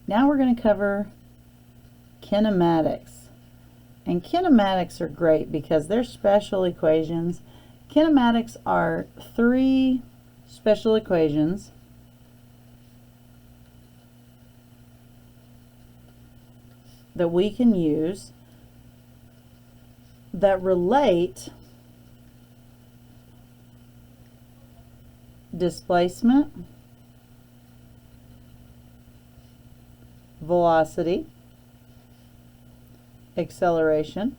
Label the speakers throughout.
Speaker 1: Now we're going to cover kinematics. And kinematics are great because they're special equations. Kinematics are 3 special equations that we can use that relate displacement, velocity, acceleration,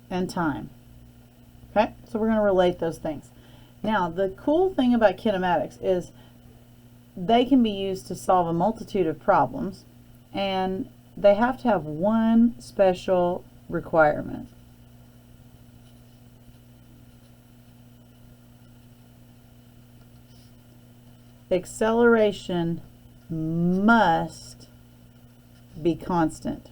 Speaker 1: and time. Okay, so we're going to relate those things. Now, the cool thing about kinematics is they can be used to solve a multitude of problems, and they have to have one special requirement. Acceleration must be constant.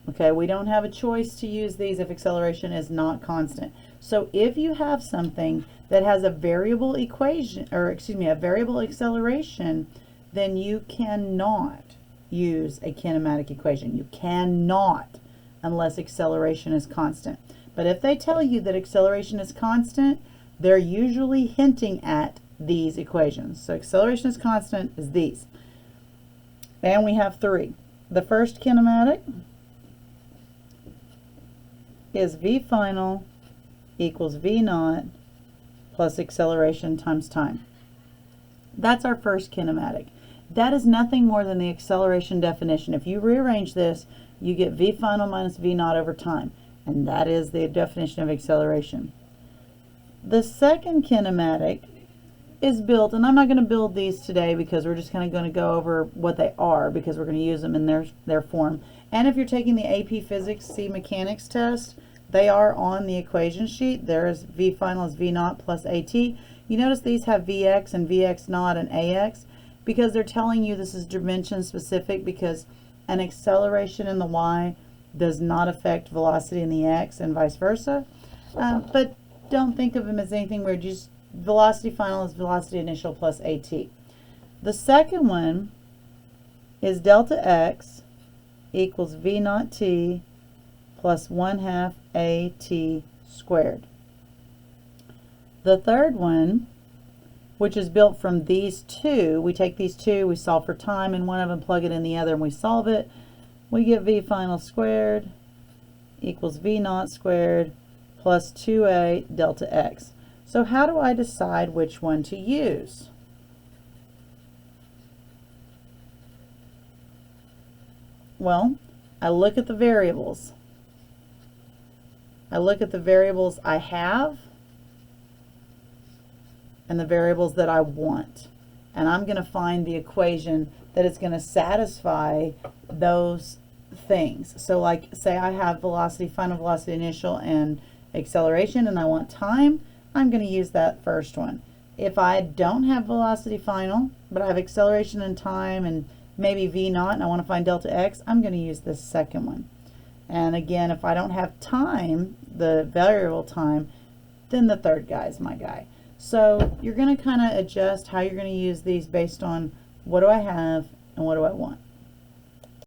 Speaker 1: Okay, we don't have a choice to use these if acceleration is not constant. So if you have something that has a variable equation, or excuse me, a variable acceleration, then you cannot use a kinematic equation. You cannot, unless acceleration is constant. But if they tell you that acceleration is constant, they're usually hinting at these equations. So acceleration is constant is these. And we have 3. The first kinematic is v final equals v naught plus acceleration times time. That's our first kinematic. That is nothing more than the acceleration definition. If you rearrange this, you get v final minus v naught over time. And that is the definition of acceleration. The second kinematic is built, and I'm not going to build these today because we're just kind of going to go over what they are because we're going to use them in their form. And if you're taking the AP Physics C Mechanics test, they are on the equation sheet. There's v final is v naught plus at. You notice these have vx and vx naught and ax because they're telling you this is dimension specific, because an acceleration in the y does not affect velocity in the x and vice versa. But don't think of them as anything weird. Just velocity final is velocity initial plus at. The second one is delta x equals v naught t plus 1/2 at squared. The third one, which is built from these two, we take these two, we solve for time in one of them, plug it in the other, and we solve it. We get v final squared equals v naught squared plus 2a delta x. So how do I decide which one to use? Well, I look at the variables. I look at the variables I have and the variables that I want. And I'm going to find the equation that is going to satisfy those things. So like, say I have velocity, final velocity initial, and acceleration, and I want time, I'm going to use that first one. If I don't have velocity final, but I have acceleration and time and maybe v naught, and I want to find delta x, I'm going to use this second one. And again, if I don't have time, the variable time, then the third guy is my guy. So you're going to kind of adjust how you're going to use these based on what do I have and what do I want.